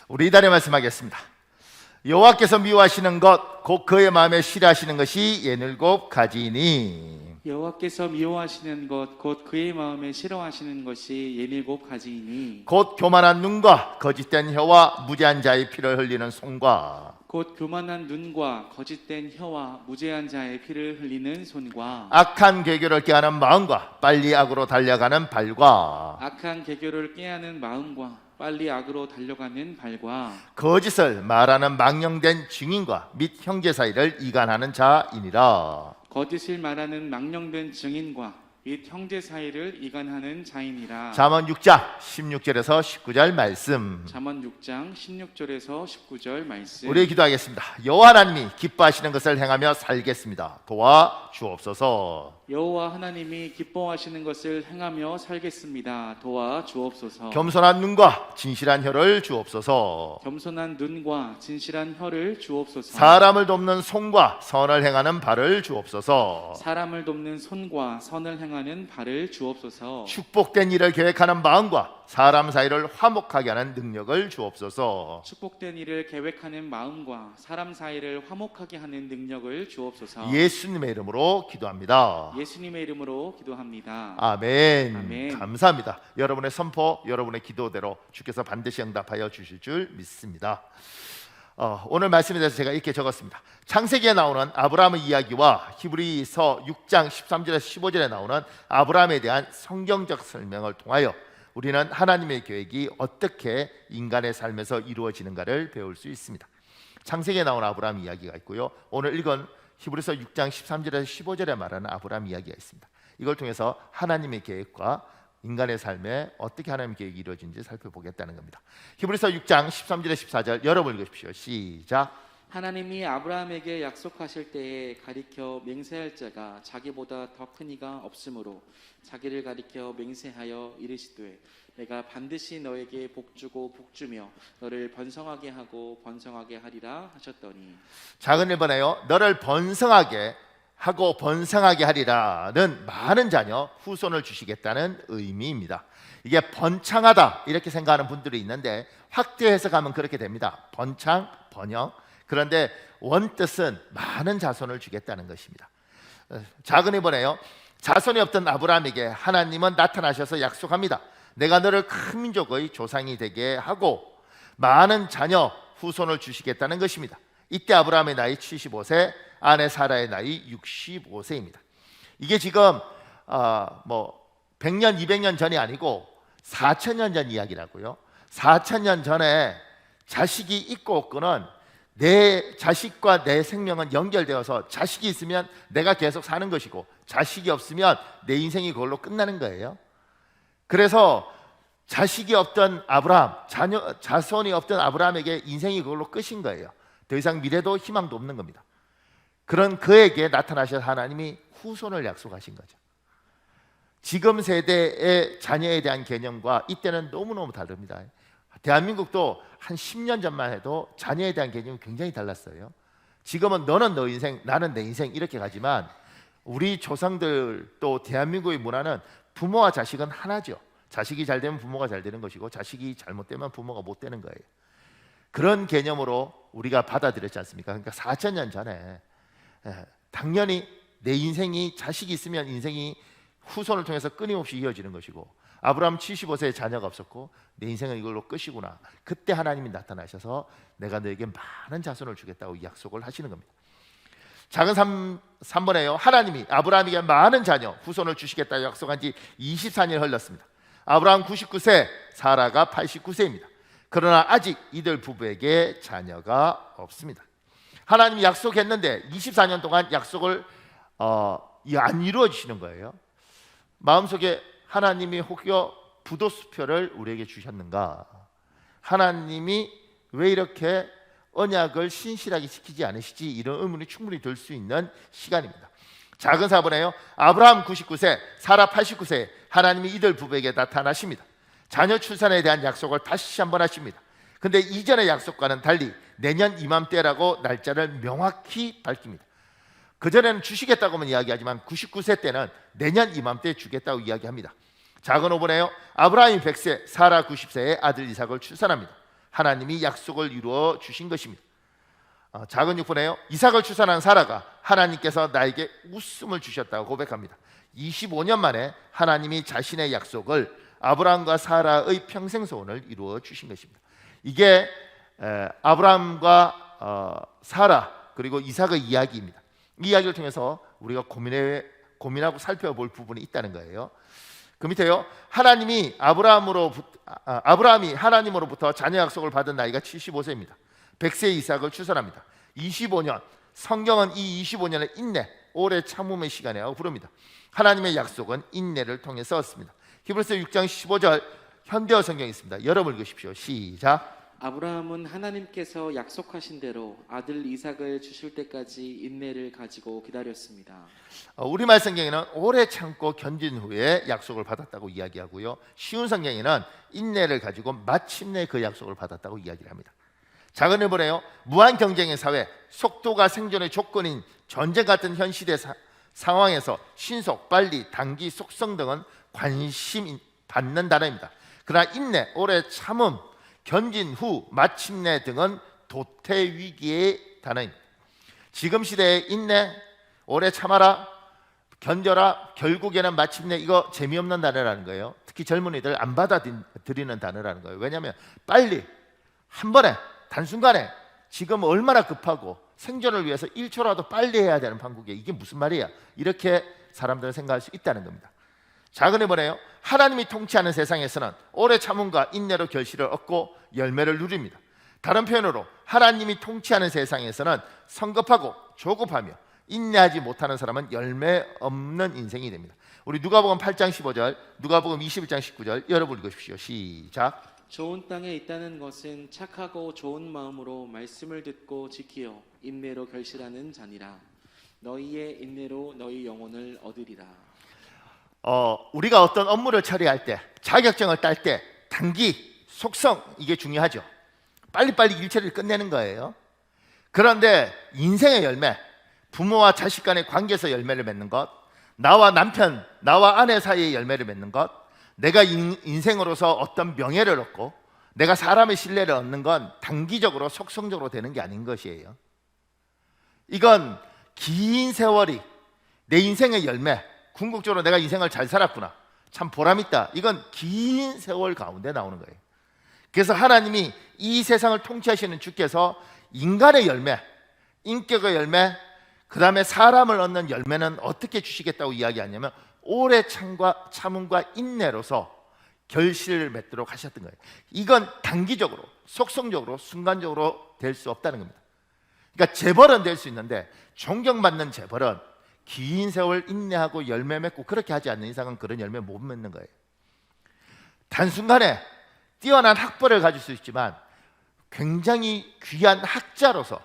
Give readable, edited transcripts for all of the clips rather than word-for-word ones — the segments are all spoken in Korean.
우리 이달에 말씀하겠습니다. 여호와께서 미워하시는 것 곧 그의 마음에 싫어하시는 것이 67가지이니 여호와께서 미워하시는 것 곧 그의 마음에 싫어하시는 것이 67가지이니 곧 교만한 눈과 거짓된 혀와 무죄한 자의 피를 흘리는 손과 곧 교만한 눈과 거짓된 혀와 무죄한 자의 피를 흘리는 손과 악한 계교를 깨하는 마음과 빨리 악으로 달려가는 발과 악한 계교를 깨하는 마음과 빨리 악으로 달려가는 발과 거짓을 말하는 망령된 증인과 및 형제 사이를 이간하는 자이니라. 거짓을 말하는 망령된 증인과 및 형제 사이를 이간하는 자이니라. 잠언 6장 16절에서 19절 말씀. 잠언 6장 16절에서 19절 말씀. 우리 기도하겠습니다. 여호와 하나님이 기뻐하시는 것을 행하며 살겠습니다. 도와 주옵소서. 여호와 하나님이 기뻐하시는 것을 행하며 살겠습니다. 도와 주옵소서. 겸손한 눈과 진실한 혀를 주옵소서. 겸손한 눈과 진실한 혀를 주옵소서. 사람을 돕는 손과 선을 행하는 발을 주옵소서. 사람을 돕는 손과 선을 행하는 발을 주옵소서. 축복된 일을 계획하는 마음과 사람 사이를 화목하게 하는 능력을 주옵소서. 축복된 일을 계획하는 마음과 사람 사이를 화목하게 하는 능력을 주옵소서. 예수님의 이름으로 기도합니다. 예수님의 이름으로 기도합니다. 아멘. 아멘. 감사합니다. 여러분의 선포, 여러분의 기도대로 주께서 반드시 응답하여 주실 줄 믿습니다. 오늘 말씀에 대해서 제가 이렇게 적었습니다. 창세기에 나오는 아브라함의 이야기와 히브리서 6장 13절에서 15절에 나오는 아브라함에 대한 성경적 설명을 통하여 우리는 하나님의 계획이 어떻게 인간의 삶에서 이루어지는가를 배울 수 있습니다. 창세기에 나온 아브라함 이야기가 있고요, 오늘 읽은 히브리서 6장 13절에서 15절에 말하는 아브라함 이야기가 있습니다. 이걸 통해서 하나님의 계획과 인간의 삶에 어떻게 하나님의 계획이 이루어지는지 살펴보겠다는 겁니다. 히브리서 6장 13절에 14절 여러분 읽으십시오. 시작. 하나님이 아브라함에게 약속하실 때에 가리켜 맹세할 자가 자기보다 더 큰 이가 없으므로 자기를 가리켜 맹세하여 이르시되 내가 반드시 너에게 복주고 복주며 너를 번성하게 하고 번성하게 하리라 하셨더니. 작은 1번에요. 너를 번성하게 하고 번성하게 하리라는 많은 자녀 후손을 주시겠다는 의미입니다. 이게 번창하다 이렇게 생각하는 분들이 있는데 확대 해석하면 그렇게 됩니다. 번창, 번영. 그런데 원뜻은 많은 자손을 주겠다는 것입니다. 작은 1번에요. 자손이 없던 아브라함에게 하나님은 나타나셔서 약속합니다. 내가 너를 큰 민족의 조상이 되게 하고 많은 자녀 후손을 주시겠다는 것입니다. 이때 아브라함의 나이 75세, 아내 사라의 나이 65세입니다. 이게 지금 100년, 200년 전이 아니고 4,000년 전 이야기라고요. 4,000년 전에 자식이 있고 없고는 내 자식과 내 생명은 연결되어서 자식이 있으면 내가 계속 사는 것이고 자식이 없으면 내 인생이 그걸로 끝나는 거예요. 그래서 자식이 없던 아브라함, 자손이 없던 아브라함에게 인생이 그걸로 끝인 거예요. 더 이상 미래도 희망도 없는 겁니다. 그런 그에게 나타나셔서 하나님이 후손을 약속하신 거죠. 지금 세대의 자녀에 대한 개념과 이때는 너무너무 다릅니다. 대한민국도 한 10년 전만 해도 자녀에 대한 개념이 굉장히 달랐어요. 지금은 너는 너 인생, 나는 내 인생 이렇게 가지만 우리 조상들 또 대한민국의 문화는 부모와 자식은 하나죠. 자식이 잘 되면 부모가 잘 되는 것이고 자식이 잘못되면 부모가 못 되는 거예요. 그런 개념으로 우리가 받아들였지 않습니까? 그러니까 4,000년 전에 당연히 내 인생이 자식이 있으면 인생이 후손을 통해서 끊임없이 이어지는 것이고 아브라함 75세에 자녀가 없었고 내 인생은 이걸로 끝이구나. 그때 하나님이 나타나셔서 내가 너에게 많은 자손을 주겠다고 약속을 하시는 겁니다. 작은 3번에요. 하나님이 아브라함에게 많은 자녀 후손을 주시겠다고 약속한 지 24년 흘렀습니다. 아브라함 99세, 사라가 89세입니다. 그러나 아직 이들 부부에게 자녀가 없습니다. 하나님이 약속했는데 24년 동안 약속을 안 이루어지시는 거예요. 마음속에 하나님이 혹여 부도수표를 우리에게 주셨는가? 하나님이 왜 이렇게 언약을 신실하게 지키지 않으시지? 이런 의문이 충분히 들 수 있는 시간입니다. 작은 4번에요. 아브라함 99세, 사라 89세, 하나님이 이들 부부에게 나타나십니다. 자녀 출산에 대한 약속을 다시 한번 하십니다. 근데 이전의 약속과는 달리 내년 이맘때라고 날짜를 명확히 밝힙니다. 그전에는 주시겠다고만 이야기하지만 99세 때는 내년 이맘때 주겠다고 이야기합니다. 작은 5번에요. 아브라함이 100세, 사라 90세에 아들 이삭을 출산합니다. 하나님이 약속을 이루어 주신 것입니다. 작은 6분에요. 이삭을 출산한 사라가 하나님께서 나에게 웃음을 주셨다고 고백합니다. 25년 만에 하나님이 자신의 약속을 아브라함과 사라의 평생 소원을 이루어 주신 것입니다. 이게 아브라함과 사라 그리고 이삭의 이야기입니다. 이 이야기를 통해서 우리가 고민하고 살펴볼 부분이 있다는 거예요. 그 밑에요. 아브라함이 하나님으로부터 자녀 약속을 받은 나이가 75세입니다. 100세의 이삭을 출산합니다. 25년, 성경은 이 25년을 인내, 오래 참음의 시간이라고 부릅니다. 하나님의 약속은 인내를 통해 썼습니다. 히브리서 6장 15절 현대어 성경이 있습니다. 여러분 읽으십시오. 시작. 아브라함은 하나님께서 약속하신 대로 아들 이삭을 주실 때까지 인내를 가지고 기다렸습니다. 우리말 성경에는 오래 참고 견딘 후에 약속을 받았다고 이야기하고요. 쉬운 성경에는 인내를 가지고 마침내 그 약속을 받았다고 이야기를 합니다. 작은 일본에요. 무한 경쟁의 사회, 속도가 생존의 조건인 전쟁 같은 현 시대 상황에서 신속, 빨리, 단기, 속성 등은 관심 받는 단어입니다. 그러나 인내, 오래 참음, 견진 후, 마침내 등은 도태 위기의 단어입니다. 지금 시대에 인내, 오래 참아라, 견뎌라, 결국에는 마침내 이거 재미없는 단어라는 거예요. 특히 젊은이들 안 받아들이는 단어라는 거예요. 왜냐하면 빨리 한 번에 단순간에 지금 얼마나 급하고 생존을 위해서 1초라도 빨리 해야 되는 판국에 이게 무슨 말이야? 이렇게 사람들은 생각할 수 있다는 겁니다. 작은 해보네요. 하나님이 통치하는 세상에서는 오래 참음과 인내로 결실을 얻고 열매를 누립니다. 다른 표현으로 하나님이 통치하는 세상에서는 성급하고 조급하며 인내하지 못하는 사람은 열매 없는 인생이 됩니다. 우리 누가복음 8장 15절, 누가복음 21장 19절 여러분 읽으십시오. 시작. 좋은 땅에 있다는 것은 착하고 좋은 마음으로 말씀을 듣고 지키어 인내로 결실하는 자니라. 너희의 인내로 너희 영혼을 얻으리라. 우리가 어떤 업무를 처리할 때, 자격증을 딸 때 단기, 속성 이게 중요하죠. 빨리빨리 일처리를 끝내는 거예요. 그런데 인생의 열매, 부모와 자식 간의 관계에서 열매를 맺는 것, 나와 남편, 나와 아내 사이의 열매를 맺는 것, 내가 인생으로서 어떤 명예를 얻고 내가 사람의 신뢰를 얻는 건 단기적으로 속성적으로 되는 게 아닌 것이에요. 이건 긴 세월이 내 인생의 열매, 궁극적으로 내가 인생을 잘 살았구나, 참 보람있다, 이건 긴 세월 가운데 나오는 거예요. 그래서 하나님이 이 세상을 통치하시는 주께서 인간의 열매, 인격의 열매, 그 다음에 사람을 얻는 열매는 어떻게 주시겠다고 이야기하냐면 오래 참음과 인내로서 결실을 맺도록 하셨던 거예요. 이건 단기적으로, 속성적으로, 순간적으로 될 수 없다는 겁니다. 그러니까 재벌은 될 수 있는데 존경받는 재벌은 긴 세월 인내하고 열매 맺고 그렇게 하지 않는 이상은 그런 열매 못 맺는 거예요. 단순간에 뛰어난 학벌을 가질 수 있지만 굉장히 귀한 학자로서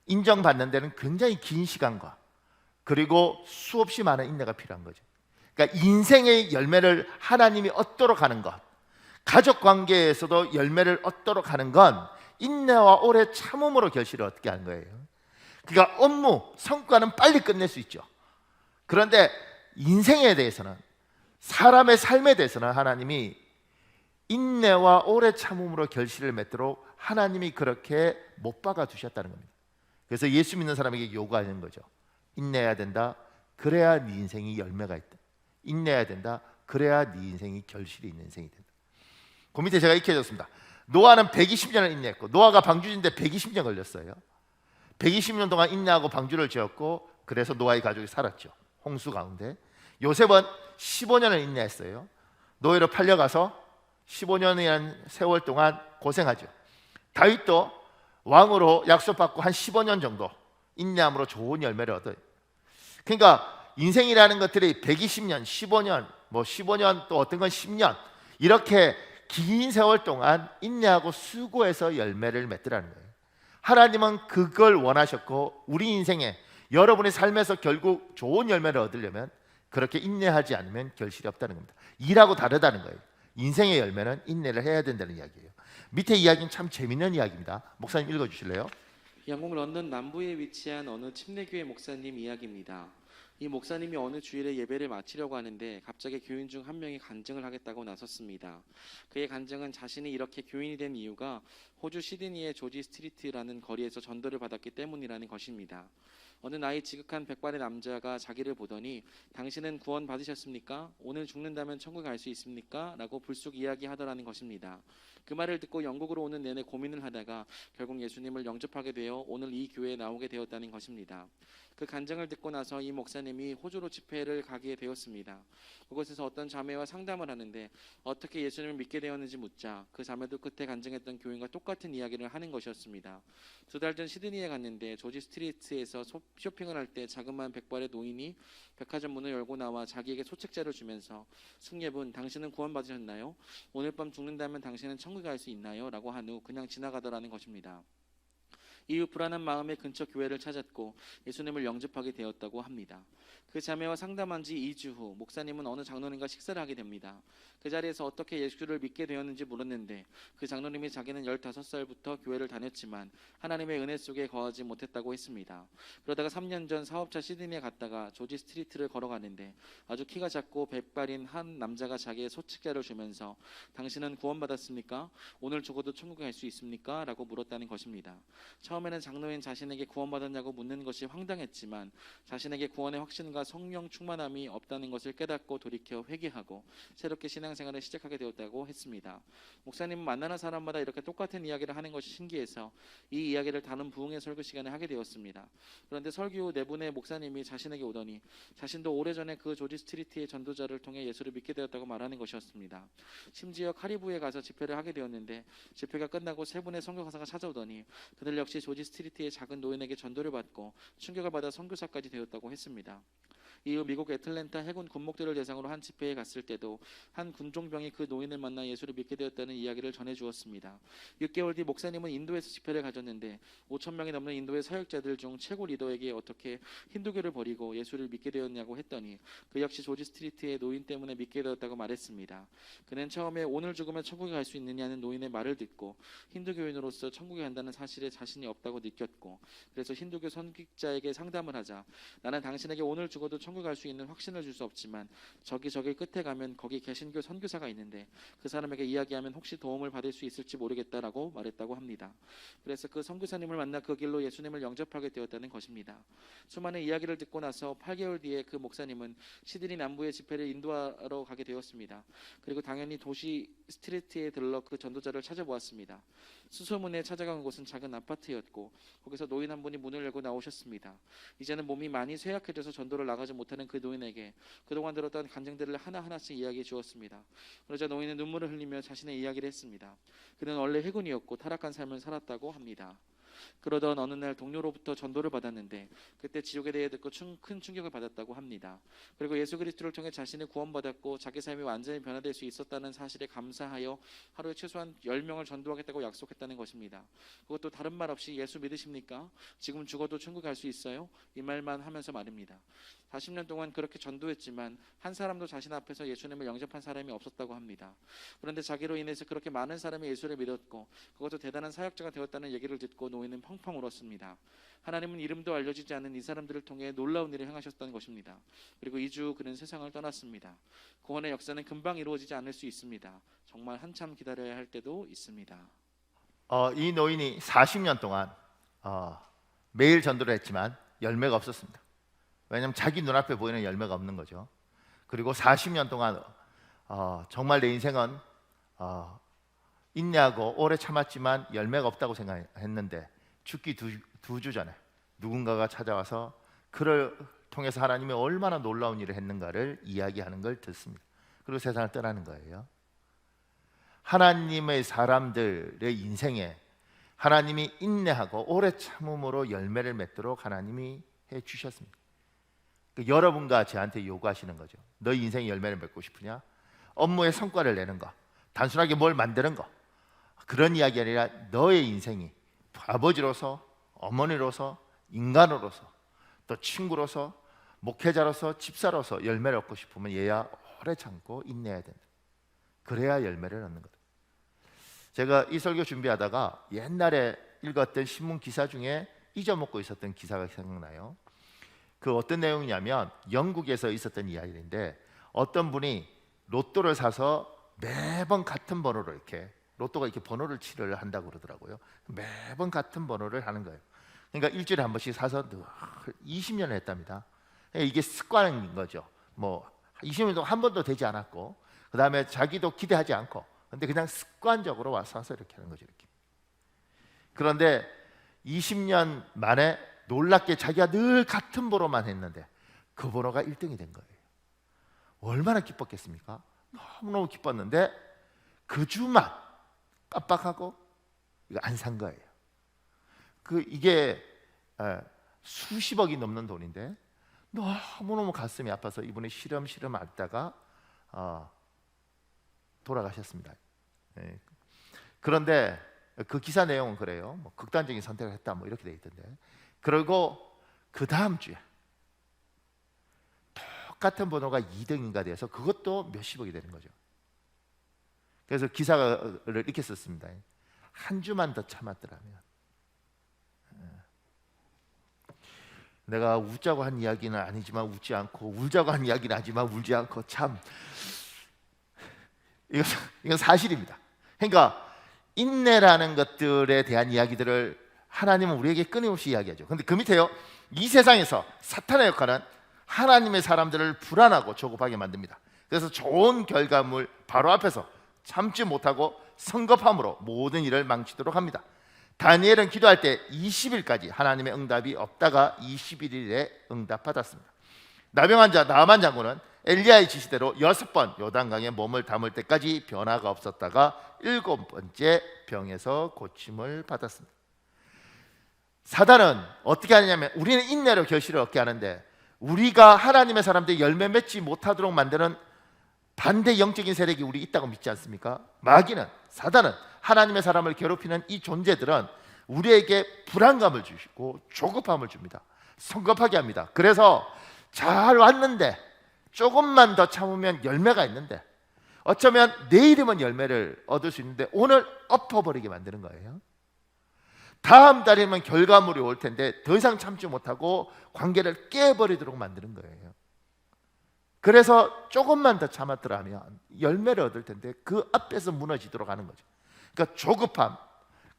인정받는 데는 굉장히 긴 시간과 그리고 수없이 많은 인내가 필요한 거죠. 그러니까 인생의 열매를 하나님이 얻도록 하는 것, 가족 관계에서도 열매를 얻도록 하는 건 인내와 오래 참음으로 결실을 얻게 하는 거예요. 그러니까 업무, 성과는 빨리 끝낼 수 있죠. 그런데 인생에 대해서는, 사람의 삶에 대해서는 하나님이 인내와 오래 참음으로 결실을 맺도록 하나님이 그렇게 못 박아 두셨다는 겁니다. 그래서 예수 믿는 사람에게 요구하는 거죠. 인내해야 된다. 그래야 네 인생이 열매가 있다. 인내해야 된다. 그래야 네 인생이 결실이 있는 인생이 된다. 그 밑에 제가 익혀줬습니다. 노아는 120년을 인내했고, 노아가 방주지인데 120년 걸렸어요. 120년 동안 인내하고 방주를 지었고, 그래서 노아의 가족이 살았죠. 홍수 가운데. 요셉은 15년을 인내했어요. 노예로 팔려가서 15년이라는 세월 동안 고생하죠. 다윗도 왕으로 약속받고 한 15년 정도 인내함으로 좋은 열매를 얻어요. 그러니까 인생이라는 것들이 120년, 15년, 15년 또 어떤 건 10년 이렇게 긴 세월 동안 인내하고 수고해서 열매를 맺더라는 거예요. 하나님은 그걸 원하셨고 우리 인생에 여러분의 삶에서 결국 좋은 열매를 얻으려면 그렇게 인내하지 않으면 결실이 없다는 겁니다. 일하고 다르다는 거예요. 인생의 열매는 인내를 해야 된다는 이야기예요. 밑에 이야기는 참 재밌는 이야기입니다. 목사님 읽어주실래요? 영국 런던 남부에 위치한 어느 침례교회 목사님 이야기입니다. 이 목사님이 어느 주일에 예배를 마치려고 하는데 갑자기 교인 중 한 명이 간증을 하겠다고 나섰습니다. 그의 간증은 자신이 이렇게 교인이 된 이유가 호주 시드니의 조지 스트리트라는 거리에서 전도를 받았기 때문이라는 것입니다. 어느 나이 지극한 백발의 남자가 자기를 보더니 당신은 구원 받으셨습니까? 오늘 죽는다면 천국 갈 수 있습니까? 라고 불쑥 이야기하더라는 것입니다. 그 말을 듣고 영국으로 오는 내내 고민을 하다가 결국 예수님을 영접하게 되어 오늘 이 교회에 나오게 되었다는 것입니다. 그 간증을 듣고 나서 이 목사님이 호주로 집회를 가게 되었습니다. 그곳에서 어떤 자매와 상담을 하는데 어떻게 예수님을 믿게 되었는지 묻자 그 자매도 그때 간증했던 교인과 똑같은 이야기를 하는 것이었습니다. 2달 전 시드니에 갔는데 조지 스트리트에서 쇼핑을 할 때 자그마한 백발의 노인이 백화점 문을 열고 나와 자기에게 소책자를 주면서 승려분 당신은 구원받으셨나요? 오늘 밤 죽는다면 당신은 천국에 갈 수 있나요? 라고 한 후 그냥 지나가더라는 것입니다. 이후 불안한 마음에 근처 교회를 찾았고 예수님을 영접하게 되었다고 합니다. 그 자매와 상담한 지 2주 후 목사님은 어느 장로님과 식사를 하게 됩니다. 그 자리에서 어떻게 예수를 믿게 되었는지 물었는데 그 장로님이 자기는 15살부터 교회를 다녔지만 하나님의 은혜 속에 거하지 못했다고 했습니다. 그러다가 3년 전 사업차 시드니에 갔다가 조지 스트리트를 걸어가는데 아주 키가 작고 백발인 한 남자가 자기의 소책자를 주면서 당신은 구원받았습니까? 오늘 죽어도 천국에 갈 수 있습니까? 라고 물었다는 것입니다. 처음에는 장로인 자신에게 구원받았냐고 묻는 것이 황당했지만 자신에게 구원의 확신과 성령 충만함이 없다는 것을 깨닫고 돌이켜 회개하고 새롭게 신앙생활을 시작하게 되었다고 했습니다. 목사님은 만나는 사람마다 이렇게 똑같은 이야기를 하는 것이 신기해서 이 이야기를 다른 부흥의 설교 시간에 하게 되었습니다. 그런데 설교 후 네 분의 목사님이 자신에게 오더니 자신도 오래전에 그 조지 스트리트의 전도자를 통해 예수를 믿게 되었다고 말하는 것이었습니다. 심지어 카리브에 가서 집회를 하게 되었는데 집회가 끝나고 세 분의 선교사가 찾아오더니 그들 역시 조지 스트리트의 작은 노인에게 전도를 받고 충격을 받아 선교사까지 되었다고 했습니다. 이후 미국 애틀랜타 해군 군목들을 대상으로 한 집회에 갔을 때도 한 군종병이 그 노인을 만나 예수를 믿게 되었다는 이야기를 전해주었습니다. 6개월 뒤 목사님은 인도에서 집회를 가졌는데 5천 명이 넘는 인도의 사역자들 중 최고 리더에게 어떻게 힌두교를 버리고 예수를 믿게 되었냐고 했더니 그 역시 조지 스트리트의 노인 때문에 믿게 되었다고 말했습니다. 그는 처음에 오늘 죽으면 천국에 갈 수 있느냐는 노인의 말을 듣고 힌두교인으로서 천국에 간다는 사실에 자신이 없다고 느꼈고 그래서 힌두교 선교자에게 상담을 하자 나는 당신에게 오늘 죽어도 천국에 갈 수 있는 확신을 줄 수 없지만 저기 끝에 가면 거기 개신교 선교사가 있는데 그 사람에게 이야기하면 혹시 도움을 받을 수 있을지 모르겠다라고 말했다고 합니다. 그래서 그 선교사님을 만나 그 길로 예수님을 영접하게 되었다는 것입니다. 수많은 이야기를 듣고 나서 8개월 뒤에 그 목사님은 시드니 남부의 집회를 인도하러 가게 되었습니다. 그리고 당연히 도시 스트리트에 들러 그 전도자를 찾아보았습니다. 수소문에 찾아간 곳은 작은 아파트였고 거기서 노인 한 분이 문을 열고 나오셨습니다. 이제는 몸이 많이 쇠약해져서 전도를 나가지 못하는 그 노인에게 그동안 들었던 간증들을 하나하나씩 이야기해 주었습니다. 그러자 노인은 눈물을 흘리며 자신의 이야기를 했습니다. 그는 원래 해군이었고 타락한 삶을 살았다고 합니다. 그러던 어느 날 동료로부터 전도를 받았는데 그때 지옥에 대해 듣고 큰 충격을 받았다고 합니다. 그리고 예수 그리스도를 통해 자신을 구원받았고 자기 삶이 완전히 변화될 수 있었다는 사실에 감사하여 하루에 최소한 10명을 전도하겠다고 약속했다는 것입니다. 그것도 다른 말 없이 예수 믿으십니까? 지금 죽어도 천국 갈 수 있어요? 이 말만 하면서 말입니다. 40년 동안 그렇게 전도했지만 한 사람도 자신 앞에서 예수님을 영접한 사람이 없었다고 합니다. 그런데 자기로 인해서 그렇게 많은 사람이 예수를 믿었고 그것도 대단한 사역자가 되었다는 얘기를 듣고 노인은 펑펑 울었습니다. 하나님은 이름도 알려지지 않는 이 사람들을 통해 놀라운 일을 행하셨다는 것입니다. 그리고 2주 그는 세상을 떠났습니다. 구원의 역사는 금방 이루어지지 않을 수 있습니다. 정말 한참 기다려야 할 때도 있습니다. 이 노인이 40년 동안 매일 전도를 했지만 열매가 없었습니다. 왜냐하면 자기 눈앞에 보이는 열매가 없는 거죠. 그리고 40년 동안 정말 내 인생은 인내하고 오래 참았지만 열매가 없다고 생각했는데 죽기 두 주 전에 누군가가 찾아와서 그를 통해서 하나님이 얼마나 놀라운 일을 했는가를 이야기하는 걸 듣습니다. 그리고 세상을 떠나는 거예요. 하나님의 사람들의 인생에 하나님이 인내하고 오래 참음으로 열매를 맺도록 하나님이 해주셨습니다. 여러분과 저한테 요구하시는 거죠. 너희 인생의 열매를 맺고 싶으냐? 업무의 성과를 내는 거, 단순하게 뭘 만드는 거, 그런 이야기 아니라 너의 인생이 아버지로서, 어머니로서, 인간으로서, 또 친구로서, 목회자로서, 집사로서 열매를 얻고 싶으면 얘야 오래 참고 인내해야 된다. 그래야 열매를 얻는 거다. 제가 이 설교 준비하다가 옛날에 읽었던 신문 기사 중에 잊어먹고 있었던 기사가 생각나요. 그 어떤 내용이냐면 영국에서 있었던 이야기인데 어떤 분이 로또를 사서 매번 같은 번호로 이렇게 로또가 이렇게 번호를 칠을 한다고 그러더라고요. 매번 같은 번호를 하는 거예요. 그러니까 일주일에 한 번씩 사서 20년을 했답니다. 이게 습관인 거죠. 뭐 20년 동안 한 번도 되지 않았고, 그 다음에 자기도 기대하지 않고, 근데 그냥 습관적으로 와서 이렇게 하는 거죠. 이렇게. 그런데 20년 만에 놀랍게 자기가 늘 같은 번호만 했는데 그 번호가 1등이 된 거예요. 얼마나 기뻤겠습니까? 너무너무 기뻤는데 그 주만 깜빡하고 이거 안 산 거예요. 이게 수십억이 넘는 돈인데 너무너무 가슴이 아파서 이분이 시름시름 앓다가 돌아가셨습니다. 예. 그런데 그 기사 내용은 그래요. 뭐 극단적인 선택을 했다 뭐 이렇게 돼 있던데. 그리고 그 다음 주에 똑같은 번호가 2등인가 돼서 그것도 몇십억이 되는 거죠. 그래서 기사를 이렇게 썼습니다. 한 주만 더 참았더라면. 내가 웃자고 한 이야기는 아니지만 웃지 않고, 울자고 한 이야기는 아니지만 울지 않고, 참 이건 사실입니다. 그러니까 인내라는 것들에 대한 이야기들을 하나님은 우리에게 끊임없이 이야기하죠. 근데 그 밑에요, 이 세상에서 사탄의 역할은 하나님의 사람들을 불안하고 조급하게 만듭니다. 그래서 좋은 결과물 바로 앞에서 참지 못하고 성급함으로 모든 일을 망치도록 합니다. 다니엘은 기도할 때 20일까지 하나님의 응답이 없다가 21일에 응답받았습니다. 나병 환자 나아만 장군은 엘리야의 지시대로 6번 요단강에 몸을 담을 때까지 변화가 없었다가 7번째 병에서 고침을 받았습니다. 사단은 어떻게 하느냐면, 우리는 인내로 결실을 얻게 하는데 우리가 하나님의 사람들이 열매 맺지 못하도록 만드는 반대 영적인 세력이 우리 있다고 믿지 않습니까? 마귀는, 사단은, 하나님의 사람을 괴롭히는 이 존재들은 우리에게 불안감을 주시고 조급함을 줍니다. 성급하게 합니다. 그래서 잘 왔는데 조금만 더 참으면 열매가 있는데, 어쩌면 내일이면 열매를 얻을 수 있는데 오늘 엎어버리게 만드는 거예요. 다음 달이면 결과물이 올 텐데 더 이상 참지 못하고 관계를 깨버리도록 만드는 거예요. 그래서 조금만 더 참았더라면 열매를 얻을 텐데 그 앞에서 무너지도록 하는 거죠. 그러니까 조급함,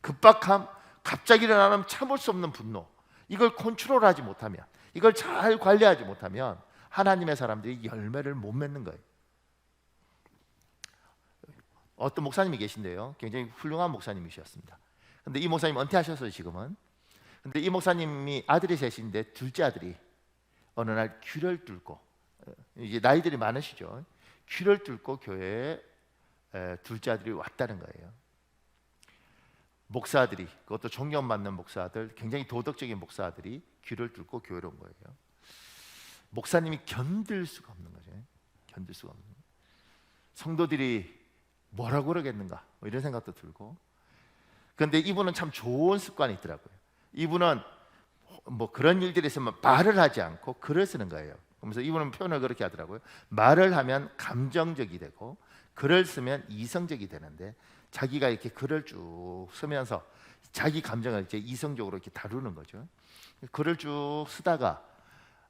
급박함, 갑자기 일어나는 참을 수 없는 분노, 이걸 컨트롤하지 못하면, 이걸 잘 관리하지 못하면 하나님의 사람들이 열매를 못 맺는 거예요. 어떤 목사님이 계신데요, 굉장히 훌륭한 목사님이셨습니다. 근데 이 목사님 은퇴하셨어요 지금은. 근데 이 목사님이 아들이 셋인데 둘째 아들이 어느 날 귀를 뚫고, 이제 나이들이 많으시죠, 귀를 뚫고 교회에 둘째 아들이 왔다는 거예요. 목사들이, 그것도 존경받는 목사들, 굉장히 도덕적인 목사들이 귀를 뚫고 교회로 온 거예요. 목사님이 견딜 수가 없는 거죠. 견딜 수가 없는 거예요. 성도들이 뭐라고 그러겠는가 뭐 이런 생각도 들고. 그런데 이분은 참 좋은 습관이 있더라고요. 이분은 뭐 그런 일들이 있으면 말을 하지 않고 글을 쓰는 거예요. 그러면서 이분은 표현을 그렇게 하더라고요. 말을 하면 감정적이 되고 글을 쓰면 이성적이 되는데, 자기가 이렇게 글을 쭉 쓰면서 자기 감정을 이제 이성적으로 이렇게 다루는 거죠. 글을 쭉 쓰다가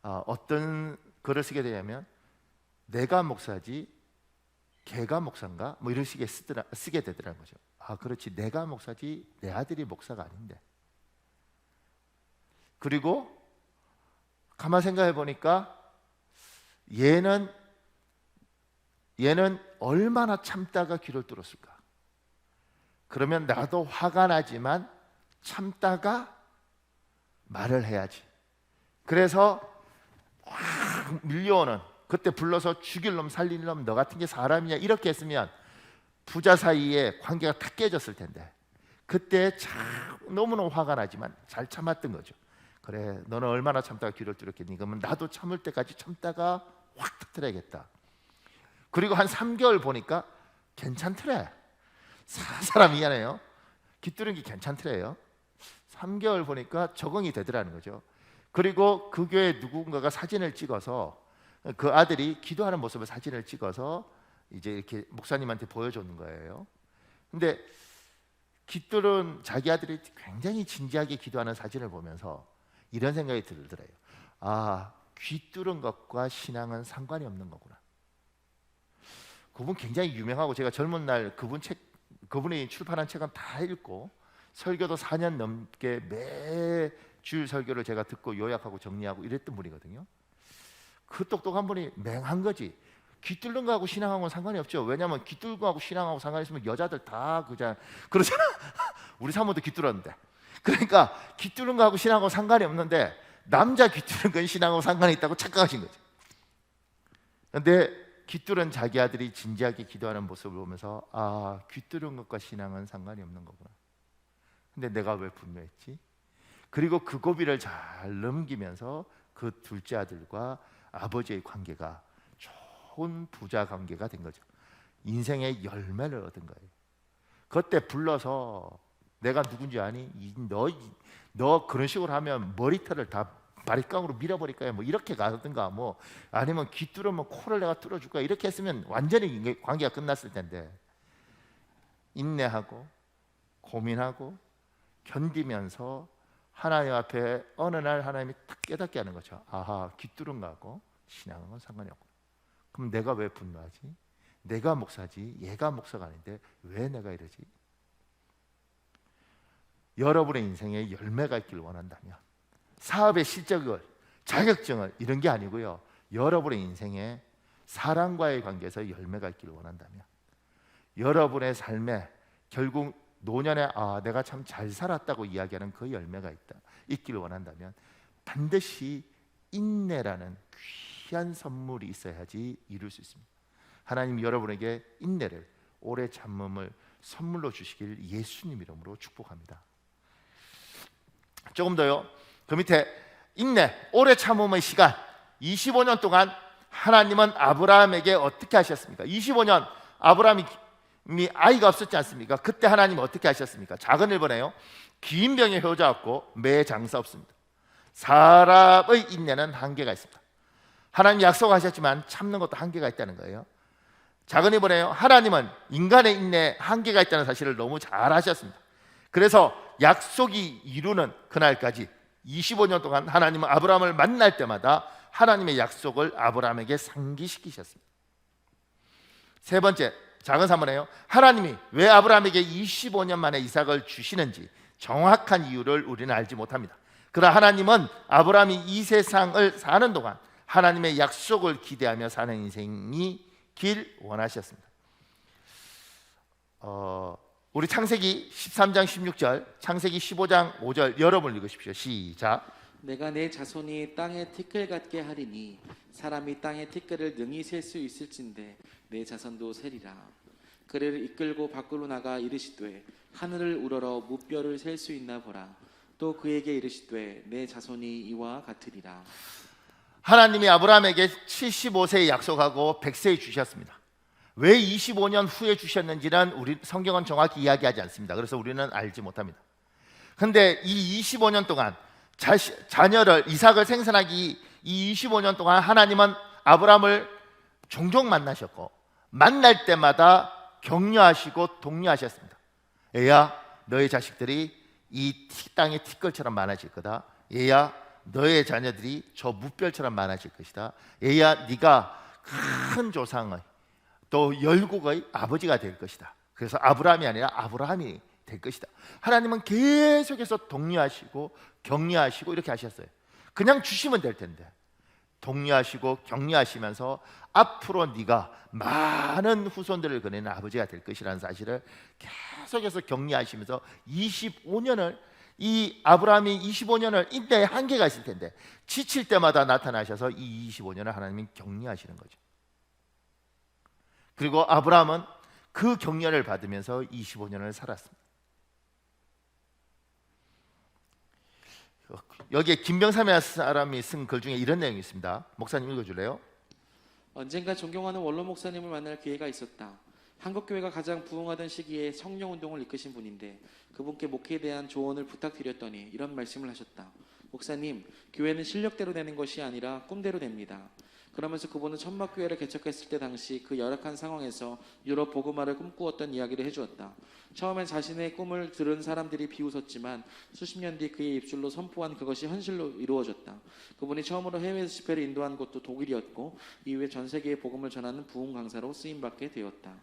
어떤 글을 쓰게 되냐면, 내가 목사지 걔가 목사인가 뭐 이런 식의 쓰게 되더라는 거죠. 아, 그렇지, 내가 목사지 내 아들이 목사가 아닌데. 그리고 가만 생각해 보니까 얘는 얼마나 참다가 귀를 뚫었을까. 그러면 나도 화가 나지만 참다가 말을 해야지. 그래서 확 밀려오는, 그때 불러서 죽일 놈 살릴 놈 너 같은 게 사람이냐 이렇게 했으면 부자 사이에 관계가 탁 깨졌을 텐데, 그때 참 너무너무 화가 나지만 잘 참았던 거죠. 그래, 너는 얼마나 참다가 귀를 뚫었겠니? 그러면 나도 참을 때까지 참다가 확 터뜨려야겠다. 그리고 한 3개월 보니까 괜찮더래. 사람 미안해요. 귀 뚫은 게 괜찮더래요. 3개월 보니까 적응이 되더라는 거죠. 그리고 그 교회 누군가가 사진을 찍어서, 그 아들이 기도하는 모습을 사진을 찍어서 이제 이렇게 목사님한테 보여주는 거예요. 근데 귀 뚫은 자기 아들이 굉장히 진지하게 기도하는 사진을 보면서 이런 생각이 들더래요. 아, 귀 뚫은 것과 신앙은 상관이 없는 거구나. 그분 굉장히 유명하고, 제가 젊은 날 그분 책 그분이 출판한 책은 다 읽고 설교도 4년 넘게 매주 설교를 제가 듣고 요약하고 정리하고 이랬던 분이거든요. 그 똑똑한 분이 맹한 거지. 귀 뚫는 거하고 신앙하고는 상관이 없죠. 왜냐하면 귀 뚫는 거하고 신앙하고 상관이 있으면 여자들 다 그러잖아. 우리 사모도 귀 뚫었는데. 그러니까 귀 뚫는 거하고 신앙하고 상관이 없는데 남자 귀 뚫는 건 신앙하고 상관이 있다고 착각하신 거죠. 그런데 귀 뚫은 자기 아들이 진지하게 기도하는 모습을 보면서 아, 귀 뚫은 것과 신앙은 상관이 없는 거구나. 근데 내가 왜 분노했지? 그리고 그 고비를 잘 넘기면서 그 둘째 아들과 아버지의 관계가 좋은 부자 관계가 된 거죠. 인생의 열매를 얻은 거예요. 그때 불러서 내가 누군지 아니? 너 그런 식으로 하면 머리털을 다 바리깡으로 밀어버릴 거야. 뭐 이렇게 가든가 뭐 아니면 귀 뚫으면 코를 내가 뚫어줄 거야. 이렇게 했으면 완전히 관계가 끝났을 텐데 인내하고 고민하고 견디면서 하나님 앞에 어느 날 하나님이 딱 깨닫게 하는 거죠. 아하, 귀 뚫은 거하고 신앙은 상관이 없구나. 그럼 내가 왜 분노하지? 내가 목사지 얘가 목사가 아닌데 왜 내가 이러지? 여러분의 인생에 열매가 있기를 원한다면 사업의 실적을 자격증을 이런 게 아니고요, 여러분의 인생에 사람과의 관계에서 열매가 있기를 원한다면 여러분의 삶에 결국 노년에 아 내가 참 잘 살았다고 이야기하는 그 열매가 있기를 원한다면 반드시 인내라는 귀한 선물이 있어야지 이룰 수 있습니다. 하나님 여러분에게 인내를 오래 참음을 선물로 주시길 예수님 이름으로 축복합니다. 조금 더요. 그 밑에 인내, 오래 참음의 시간 25년 동안 하나님은 아브라함에게 어떻게 하셨습니까? 25년 아브라함이 아이가 없었지 않습니까? 그때 하나님 어떻게 하셨습니까? 작은 일본에요. 긴 병에 효자없고 매 장사 없습니다. 사람의 인내는 한계가 있습니다. 하나님 약속하셨지만 참는 것도 한계가 있다는 거예요. 작은 일본에요. 하나님은 인간의 인내에 한계가 있다는 사실을 너무 잘 아셨습니다. 그래서 약속이 이루는 그날까지 25년 동안 하나님은 아브라함을 만날 때마다 하나님의 약속을 아브라함에게 상기시키셨습니다. 세 번째, 작은 사문에요. 하나님이 왜 아브라함에게 25년 만에 이삭을 주시는지 정확한 이유를 우리는 알지 못합니다. 그러나 하나님은 아브라함이 이 세상을 사는 동안 하나님의 약속을 기대하며 사는 인생이길 원하셨습니다. 우리 창세기 13장 16절, 창세기 15장 5절 여러분 읽으십시오. 시작. 내가 내 자손이 땅의 티끌 같게 하리니 사람이 땅의 티끌을 능히 셀 수 있을진데 내 자손도 세리라. 그를 이끌고 밖으로 나가 이르시되 하늘을 우러러 무뼈를 셀 수 있나 보라. 또 그에게 이르시되 내 자손이 이와 같으리라. 하나님이 아브라함에게 75세에 약속하고 100세에 주셨습니다. 왜 25년 후에 주셨는지는 우리 성경은 정확히 이야기하지 않습니다. 그래서 우리는 알지 못합니다. 그런데 이 25년 동안 자녀를 이삭을 생산하기 이 25년 동안 하나님은 아브라함을 종종 만나셨고 만날 때마다 격려하시고 독려하셨습니다. 얘야 너의 자식들이 이 땅의 티끌처럼 많아질 거다. 얘야 너의 자녀들이 저 무별처럼 많아질 것이다. 얘야 네가 큰 조상의 또 열국의 아버지가 될 것이다. 그래서 아브라함이 아니라 아브라함이 될 것이다. 하나님은 계속해서 독려하시고 격려하시고 이렇게 하셨어요. 그냥 주시면 될 텐데 독려하시고 격려하시면서 앞으로 네가 많은 후손들을 거느리는 아버지가 될 것이라는 사실을 계속해서 격려하시면서 25년을 이 아브라함이 25년을 인내의 한계가 있을 텐데 지칠 때마다 나타나셔서 이 25년을 하나님이 격려하시는 거죠. 그리고 아브라함은 그 격려를 받으면서 25년을 살았습니다. 여기에 김병삼이라는 사람이 쓴 글 중에 이런 내용이 있습니다. 목사님 읽어줄래요? 언젠가 존경하는 원로 목사님을 만날 기회가 있었다. 한국교회가 가장 부흥하던 시기에 성령운동을 이끄신 분인데 그분께 목회에 대한 조언을 부탁드렸더니 이런 말씀을 하셨다. 목사님, 교회는 실력대로 되는 것이 아니라 꿈대로 됩니다. 그러면서 그분은 천막교회를 개척했을 때 당시 그 열악한 상황에서 유럽 복음화를 꿈꾸었던 이야기를 해주었다. 처음엔 자신의 꿈을 들은 사람들이 비웃었지만 수십 년 뒤 그의 입술로 선포한 그것이 현실로 이루어졌다. 그분이 처음으로 해외 집회를 인도한 곳도 독일이었고 이후에 전 세계에 복음을 전하는 부흥 강사로 쓰임받게 되었다.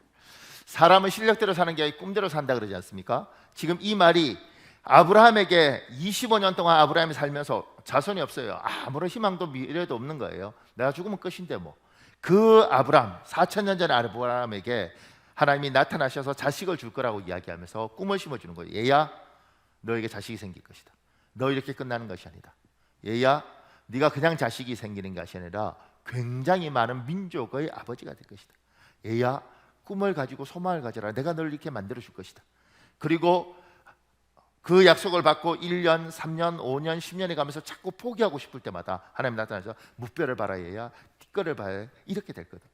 사람은 실력대로 사는 게 아니라 꿈대로 산다 그러지 않습니까? 지금 이 말이 아브라함에게 25년 동안 아브라함이 살면서 자손이 없어요. 아무런 희망도 미래도 없는 거예요. 내가 죽으면 끝인데 뭐. 그 아브라함, 4,000년 전의 아브라함에게 하나님이 나타나셔서 자식을 줄 거라고 이야기하면서 꿈을 심어주는 거예요. 얘야, 너에게 자식이 생길 것이다. 너 이렇게 끝나는 것이 아니다. 얘야, 네가 그냥 자식이 생기는 것이 아니라 굉장히 많은 민족의 아버지가 될 것이다. 얘야, 꿈을 가지고 소망을 가져라. 내가 널 이렇게 만들어 줄 것이다. 그리고 그 약속을 받고 1년, 3년, 5년, 10년이 가면서 자꾸 포기하고 싶을 때마다 하나님 나타나서 무뼈를 봐라 얘야, 띠꺼를 봐야 이렇게 될 거다.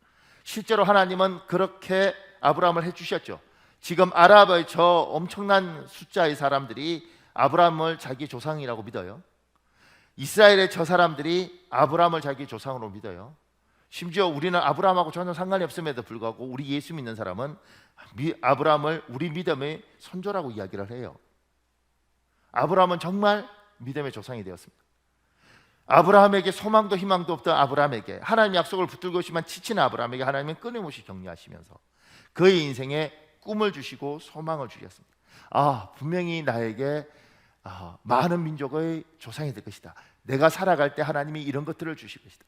실제로 하나님은 그렇게 아브라함을 해주셨죠. 지금 아랍의 저 엄청난 숫자의 사람들이 아브라함을 자기 조상이라고 믿어요. 이스라엘의 저 사람들이 아브라함을 자기 조상으로 믿어요. 심지어 우리는 아브라함하고 전혀 상관이 없음에도 불구하고 우리 예수 믿는 사람은 아브라함을 우리 믿음의 선조라고 이야기를 해요. 아브라함은 정말 믿음의 조상이 되었습니다. 아브라함에게 소망도 희망도 없던 아브라함에게 하나님 약속을 붙들고 있지만 지친 아브라함에게 하나님은 끊임없이 격려하시면서 그의 인생에 꿈을 주시고 소망을 주셨습니다. 분명히 나에게 많은 민족의 조상이 될 것이다. 내가 살아갈 때 하나님이 이런 것들을 주실 것이다.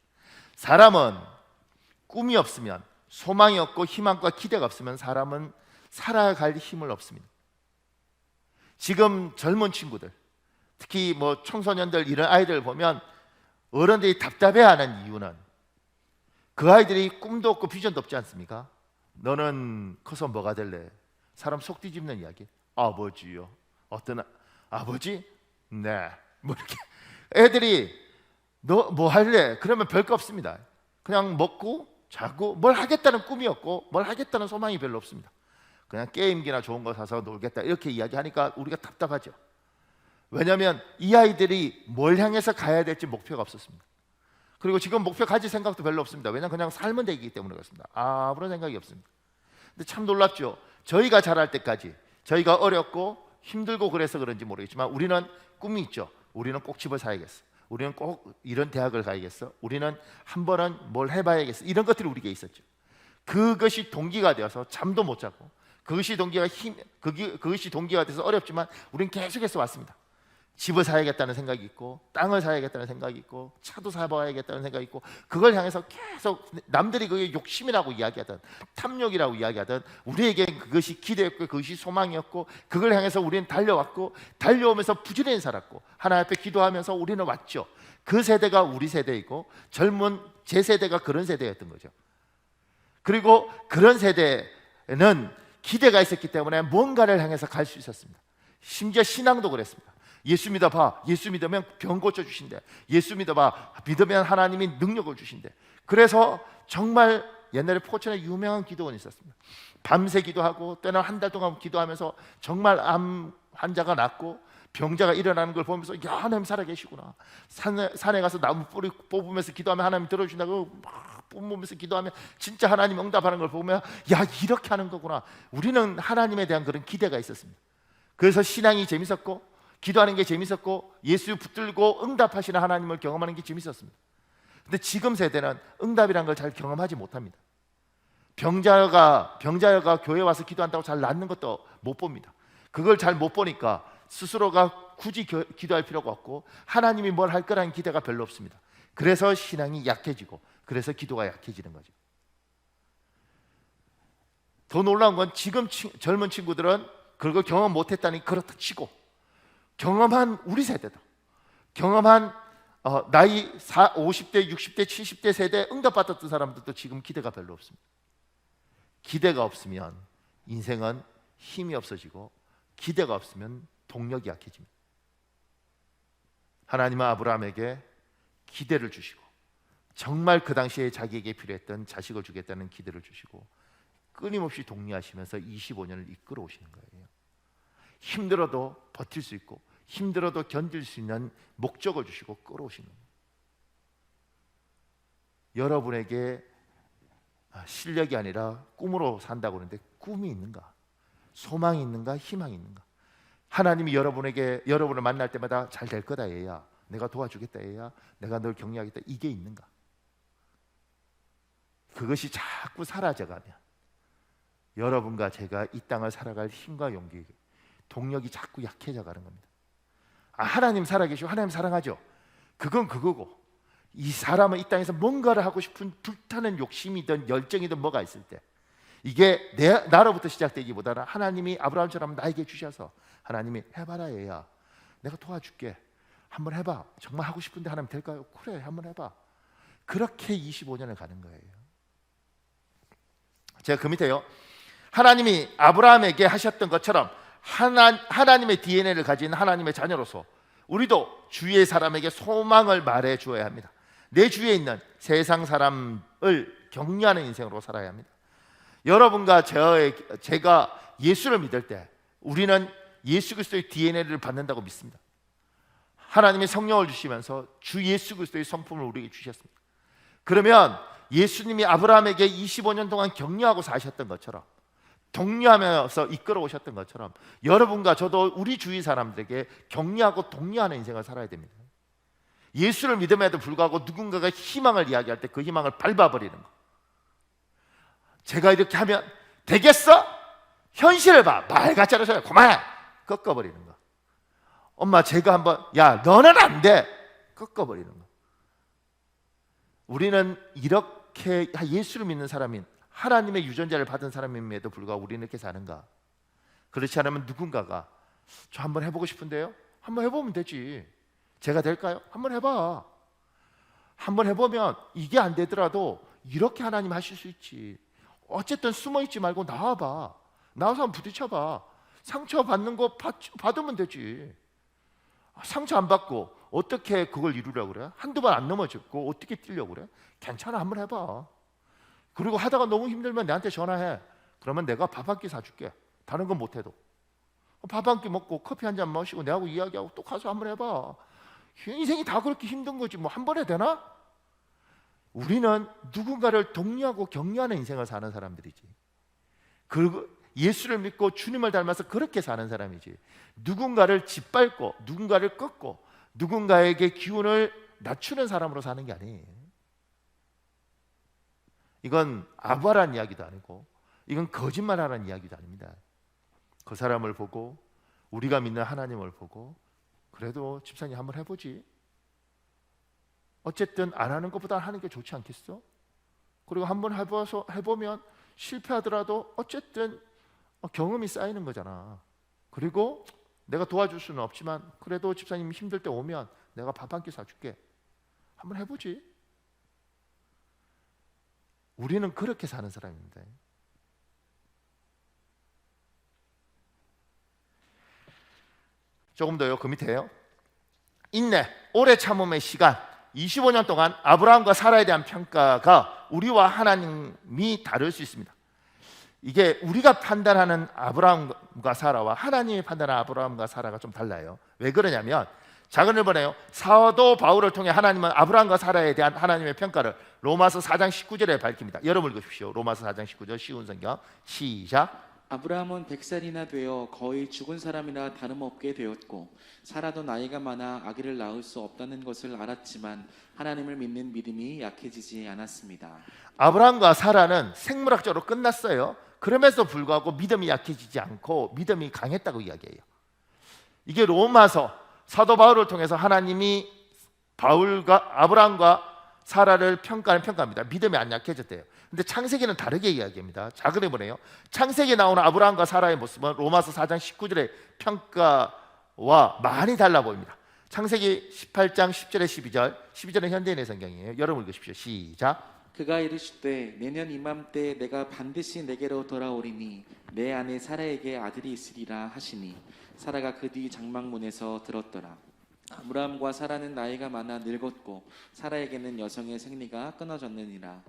사람은 꿈이 없으면, 소망이 없고 희망과 기대가 없으면 사람은 살아갈 힘을 없습니다. 지금 젊은 친구들, 특히 뭐 청소년들 이런 아이들 보면 어른들이 답답해하는 이유는 그 아이들이 꿈도 없고 비전도 없지 않습니까? 너는 커서 뭐가 될래? 사람 속 뒤집는 이야기. 아버지요. 어떤 아버지? 네. 뭐 이렇게 애들이 너 뭐 할래? 그러면 별거 없습니다. 그냥 먹고 자고 뭘 하겠다는 꿈이 없고 뭘 하겠다는 소망이 별로 없습니다. 그냥 게임기나 좋은 거 사서 놀겠다 이렇게 이야기하니까 우리가 답답하죠. 왜냐하면 이 아이들이 뭘 향해서 가야 될지 목표가 없었습니다. 그리고 지금 목표 가질 생각도 별로 없습니다. 왜냐하면 그냥 살면 되기 때문에 그렇습니다. 아무런 생각이 없습니다. 근데 참 놀랍죠. 저희가 자랄 때까지 저희가 어렵고 힘들고 그래서 그런지 모르겠지만 우리는 꿈이 있죠. 우리는 꼭 집을 사야겠어. 우리는 꼭 이런 대학을 가야겠어. 우리는 한 번은 뭘 해봐야겠어. 이런 것들이 우리에게 있었죠. 그것이 동기가 되어서 잠도 못 자고 그것이 동기가 돼서 어렵지만 우리는 계속해서 왔습니다. 집을 사야겠다는 생각이 있고 땅을 사야겠다는 생각이 있고 차도 사봐야겠다는 생각이 있고 그걸 향해서 계속 남들이 그게 욕심이라고 이야기하던 탐욕이라고 이야기하던 우리에게 그것이 기대였고 그것이 소망이었고 그걸 향해서 우리는 달려왔고 달려오면서 부지런히 살았고 하나님 앞에 기도하면서 우리는 왔죠. 그 세대가 우리 세대이고 젊은 제 세대가 그런 세대였던 거죠. 그리고 그런 세대는 기대가 있었기 때문에 뭔가를 향해서 갈 수 있었습니다. 심지어 신앙도 그랬습니다. 예수 믿어봐. 예수 믿으면 병 고쳐주신대. 예수 믿어봐. 믿으면 하나님이 능력을 주신대. 그래서 정말 옛날에 포천에 유명한 기도원이 있었습니다. 밤새 기도하고 때는 한 달 동안 기도하면서 정말 암 환자가 낫고 병자가 일어나는 걸 보면서 야 하나님 살아계시구나. 산에 가서 나무 뿌리 뽑으면서 기도하면 하나님 들어주신다고 막 뽑으면서 기도하면 진짜 하나님 응답하는 걸 보면 야 이렇게 하는 거구나. 우리는 하나님에 대한 그런 기대가 있었습니다. 그래서 신앙이 재밌었고 기도하는 게 재밌었고 예수 붙들고 응답하시는 하나님을 경험하는 게 재밌었습니다. 근데 지금 세대는 응답이라는 걸 잘 경험하지 못합니다. 병자가 교회 와서 기도한다고 잘 낫는 것도 못 봅니다. 그걸 잘 못 보니까 스스로가 굳이 기도할 필요가 없고 하나님이 뭘 할 거라는 기대가 별로 없습니다. 그래서 신앙이 약해지고 그래서 기도가 약해지는 거죠. 더 놀라운 건 지금 젊은 친구들은 그걸 경험 못했다니 그렇다 치고 경험한 우리 세대도 경험한 나이 50대, 60대, 70대 세대 응답받았던 사람들도 지금 기대가 별로 없습니다. 기대가 없으면 인생은 힘이 없어지고 기대가 없으면 동력이 약해집니다. 하나님은 아브라함에게 기대를 주시고 정말 그 당시에 자기에게 필요했던 자식을 주겠다는 기대를 주시고 끊임없이 독려하시면서 25년을 이끌어 오시는 거예요. 힘들어도 버틸 수 있고 힘들어도 견딜 수 있는 목적을 주시고 끌어오시는 거예요. 여러분에게 실력이 아니라 꿈으로 산다고 하는데 꿈이 있는가? 소망이 있는가? 희망이 있는가? 하나님이 여러분을 만날 때마다 잘 될 거다 얘야. 내가 도와주겠다 얘야. 내가 널 격려하겠다. 이게 있는가? 그것이 자꾸 사라져가면 여러분과 제가 이 땅을 살아갈 힘과 용기, 동력이 자꾸 약해져 가는 겁니다. 하나님 살아계시고 하나님 사랑하죠. 그건 그거고, 이 사람은 이 땅에서 뭔가를 하고 싶은 불타는 욕심이든 열정이든 뭐가 있을 때, 이게 나로부터 시작되기보다는 하나님이 아브라함처럼 나에게 주셔서 하나님이 해봐라 얘야, 내가 도와줄게, 한번 해봐, 정말 하고 싶은데 하나님 될까요? 그래, 한번 해봐. 그렇게 25년을 가는 거예요. 제가 그 밑에요, 하나님이 아브라함에게 하셨던 것처럼 하나님의 DNA를 가진 하나님의 자녀로서 우리도 주위의 사람에게 소망을 말해 주어야 합니다. 내 주위에 있는 세상 사람을 격려하는 인생으로 살아야 합니다. 여러분과 제가 예수를 믿을 때 우리는 예수 그리스도의 DNA를 받는다고 믿습니다. 하나님이 성령을 주시면서 주 예수 그리스도의 성품을 우리에게 주셨습니다. 그러면 예수님이 아브라함에게 25년 동안 격려하고 사셨던 것처럼, 독려하면서 이끌어 오셨던 것처럼, 여러분과 저도 우리 주위 사람들에게 격려하고 독려하는 인생을 살아야 됩니다. 예수를 믿음에도 불구하고 누군가가 희망을 이야기할 때 그 희망을 밟아버리는 거. 제가 이렇게 하면 되겠어? 현실을 봐, 말 같잖아, 그만 꺾어버리는 거. 엄마, 제가 한번, 야 너는 안 돼, 꺾어버리는 거. 우리는 이렇게 예수를 믿는 사람인, 하나님의 유전자를 받은 사람임에도 불구하고 우리는 이렇게 사는가? 그렇지 않으면 누군가가 저 한번 해보고 싶은데요? 한번 해보면 되지. 제가 될까요? 한번 해봐. 한번 해보면 이게 안 되더라도 이렇게 하나님 하실 수 있지. 어쨌든 숨어있지 말고 나와봐. 나와서 한번 부딪혀봐. 상처 받는 거 받으면 되지. 상처 안 받고 어떻게 그걸 이루려고 그래? 한두 번 안 넘어졌고 어떻게 뛰려고 그래? 괜찮아, 한번 해봐. 그리고 하다가 너무 힘들면 내한테 전화해. 그러면 내가 밥 한 끼 사줄게. 다른 건 못해도 밥 한 끼 먹고 커피 한 잔 마시고 내하고 이야기하고 또 가서 한번 해봐. 인생이 다 그렇게 힘든 거지 뭐 한 번에 되나? 우리는 누군가를 독려하고 격려하는 인생을 사는 사람들이지. 예수를 믿고 주님을 닮아서 그렇게 사는 사람이지. 누군가를 짓밟고 누군가를 꺾고 누군가에게 기운을 낮추는 사람으로 사는 게 아니에요. 이건 아부하라는 이야기도 아니고 이건 거짓말하라는 이야기도 아닙니다. 그 사람을 보고, 우리가 믿는 하나님을 보고, 그래도 집사님 한번 해보지. 어쨌든 안 하는 것보다 하는 게 좋지 않겠어? 그리고 한번 해보면 실패하더라도 어쨌든 경험이 쌓이는 거잖아. 그리고 내가 도와줄 수는 없지만 그래도 집사님 힘들 때 오면 내가 밥 한 끼 사줄게. 한번 해보지. 우리는 그렇게 사는 사람입니다. 조금 더요. 그 밑에요. 인내, 오래 참음의 시간. 25년 동안 아브라함과 사라에 대한 평가가 우리와 하나님이 다를 수 있습니다. 이게 우리가 판단하는 아브라함과 사라와 하나님이 판단하는 아브라함과 사라가 좀 달라요. 왜 그러냐면, 작은 번에요, 사도 바울을 통해 하나님은 아브라함과 사라에 대한 하나님의 평가를 로마서 4장 19절에 밝힙니다. 여러분 읽으십시오. 로마서 4장 19절 쉬운 성경 시작. 아브라함은 100살이나 되어 거의 죽은 사람이나 다름없게 되었고 사라도 나이가 많아 아기를 낳을 수 없다는 것을 알았지만 하나님을 믿는 믿음이 약해지지 않았습니다. 아브라함과 사라는 생물학적으로 끝났어요. 그럼에도 불구하고 믿음이 약해지지 않고 믿음이 강했다고 이야기해요. 이게 로마서 사도 바울을 통해서 하나님이 아브라함과 사라를 평가하는 평가입니다. 믿음이 안 약해졌대요. 근데 창세기는 다르게 이야기합니다. 작은 해보네요. 창세기에 나오는 아브라함과 사라의 모습은 로마서 4장 19절의 평가와 많이 달라 보입니다. 창세기 18장 10절에 12절은 현대인의 성경이에요. 여러분 읽으십시오. 시작. 그가 이르시되 내년 이맘때 내가 반드시 내게로 돌아오리니 내 아내 사라에게 아들이 있으리라 하시니 사라가 그 뒤 장막문에서 들었더라. 아브라함과 사라는 나이가 많아 늙었고 사라에게는 여성의 생리가 끊어졌느니라.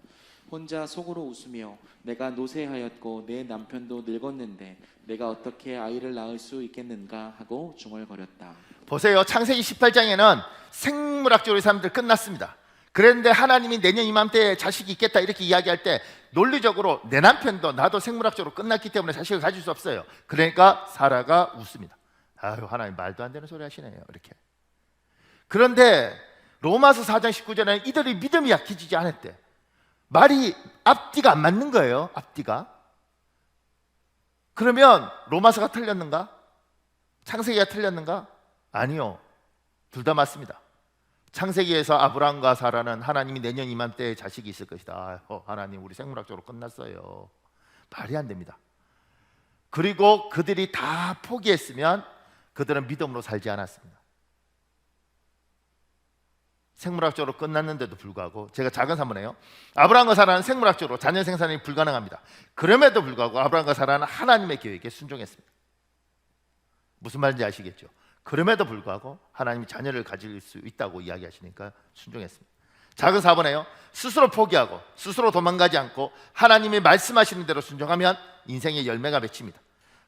혼자 속으로 웃으며 내가 노쇠하였고 내 남편도 늙었는데 내가 어떻게 아이를 낳을 수 있겠는가 하고 중얼거렸다. 보세요. 창세기 18장에는 생물학적으로 이 사람들 끝났습니다. 그런데 하나님이 내년 이맘때 자식이 있겠다 이렇게 이야기할 때 논리적으로 내 남편도 나도 생물학적으로 끝났기 때문에 자식을 가질 수 없어요. 그러니까 사라가 웃습니다. 아유, 하나님 말도 안 되는 소리 하시네요. 이렇게. 그런데 로마서 4장 19절에는 이들이 믿음이 약해지지 않았대. 말이 앞뒤가 안 맞는 거예요. 앞뒤가. 그러면 로마서가 틀렸는가? 창세기가 틀렸는가? 아니요. 둘 다 맞습니다. 창세기에서 아브라함과 사라는 하나님이 내년 이맘때에 자식이 있을 것이다. 하나님, 우리 생물학적으로 끝났어요. 말이 안 됩니다. 그리고 그들이 다 포기했으면 그들은 믿음으로 살지 않았습니다. 생물학적으로 끝났는데도 불구하고, 제가 작은 산문해요. 아브라함과 사라는 생물학적으로 자녀 생산이 불가능합니다. 그럼에도 불구하고 아브라함과 사라는 하나님의 계획에 순종했습니다. 무슨 말인지 아시겠죠? 그럼에도 불구하고 하나님이 자녀를 가질 수 있다고 이야기하시니까 순종했습니다. 작은 4번에요. 스스로 포기하고 스스로 도망가지 않고 하나님이 말씀하시는 대로 순종하면 인생의 열매가 맺힙니다.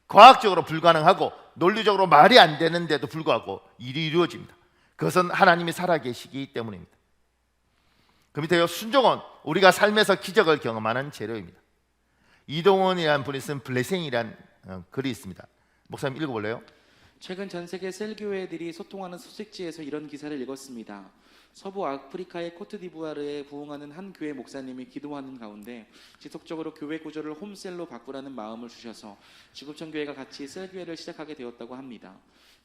과학적으로 불가능하고 논리적으로 말이 안 되는데도 불구하고 일이 이루어집니다. 그것은 하나님이 살아계시기 때문입니다. 그 밑에요. 순종은 우리가 삶에서 기적을 경험하는 재료입니다. 이동원이라는 분이 쓴 블레싱이라는 글이 있습니다. 목사님 읽어볼래요? 최근 전 세계 셀교회들이 소통하는 소식지에서 이런 기사를 읽었습니다. 서부 아프리카의 코트디부아르에 부흥하는 한 교회 목사님이 기도하는 가운데 지속적으로 교회 구조를 홈셀로 바꾸라는 마음을 주셔서 지구촌 교회가 같이 셀교회를 시작하게 되었다고 합니다.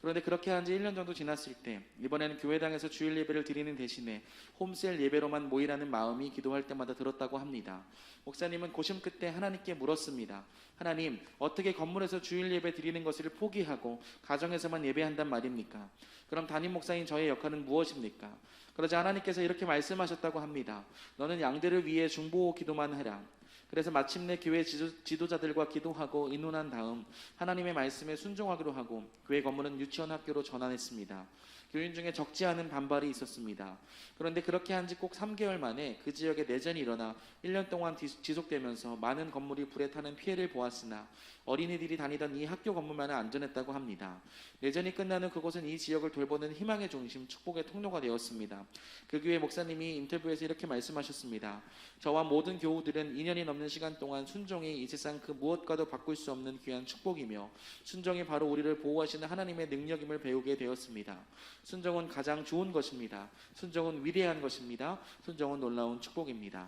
그런데 그렇게 한 지 1년 정도 지났을 때 이번에는 교회당에서 주일 예배를 드리는 대신에 홈셀 예배로만 모이라는 마음이 기도할 때마다 들었다고 합니다. 목사님은 고심 끝에 하나님께 물었습니다. 하나님, 어떻게 건물에서 주일 예배 드리는 것을 포기하고 가정에서만 예배한단 말입니까? 그럼 담임 목사인 저의 역할은 무엇입니까? 그러자 하나님께서 이렇게 말씀하셨다고 합니다. 너는 양들을 위해 중보 기도만 해라. 그래서 마침내 교회 지도자들과 기도하고 의논한 다음 하나님의 말씀에 순종하기로 하고 교회 건물은 유치원 학교로 전환했습니다. 교인 중에 적지 않은 반발이 있었습니다. 그런데 그렇게 한 지 꼭 3개월 만에 그 지역에 내전이 일어나 1년 동안 지속되면서 많은 건물이 불에 타는 피해를 보았으나 어린이들이 다니던 이 학교 건물만은 안전했다고 합니다. 내전이 끝나는 그곳은 이 지역을 돌보는 희망의 중심, 축복의 통로가 되었습니다. 그 교회 목사님이 인터뷰에서 이렇게 말씀하셨습니다. 저와 모든 교우들은 2년이 넘는 시간 동안 순종이 이 세상 그 무엇과도 바꿀 수 없는 귀한 축복이며 순종이 바로 우리를 보호하시는 하나님의 능력임을 배우게 되었습니다. 순종은 가장 좋은 것입니다. 순종은 위대한 것입니다. 순종은 놀라운 축복입니다.